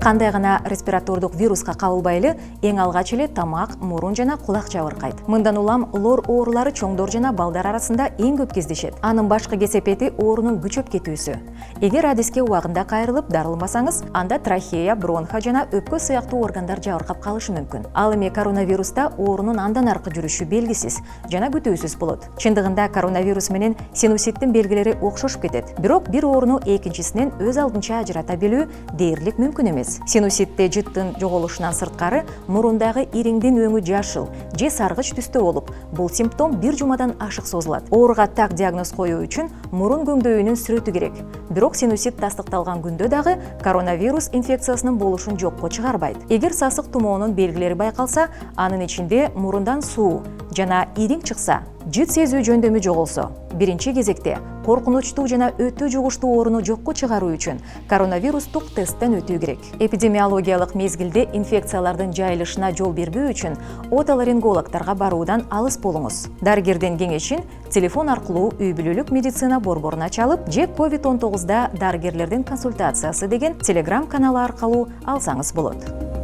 Кандай гана респиратордук вируска кабылбайлы эң алгач эле тамак, мурун жана кулак жабыркайт. Мындан улам лор оорулары чоңдор жана балдар арасында эң көп кездешет. Анын башкы кесепети оорунун күчөп кетүүсү. Эгер адиске убагында кайрылып дарылмасаңыз, анда трахея, бронха жана өпкө сыяктуу органдар жабыркап калышы мүмкүн. Ал эми коронавируста оорунун андан аркы жүрүшү белгисиз жана күтүүсүз болот. Чындыгында коронавирус менен синуситтин белгилери окшошуп кетет. Бирок бир ооруну экинчисинен өз алдынча ажырата билүү дээрлик мүмкүн эмес. Синуситте жыттын жоголушунан сырткары мурундагы ириңдин өңү жашыл же саргыч түстө болуп, бул симптом бир жумадан ашык созулат. Ооруга так диагноз коюу үчүн мурун көңдөйүнүн сүрөтү керек. Бирок синусит тастыкталган күндө дагы коронавирус инфекциясынын болушун жокко чыгарбайт. Эгер сасык тумоонун белгилери байкалса, анын ичинде мурундан суу жана ириң чыкса, жыт сезүү жөндөмү жоголсо, биринчи кезекте коркунучтуу жана өтө жугуштуу ооруну жокко чыгаруу үчүн коронавирустук тесттен өтүү керек. Эпидемиологиялык мезгилде инфекциялардын жайылышына жол бербөө үчүн отоларингологторго баруудан алыс болуңуз. Дарыгердин кеңешин телефон аркылуу үй бүлөлүк медицина борборуна чалып же COVID-19 дарыгерлердин консультациясы деген телеграм каналы аркылуу алсаңыз болот.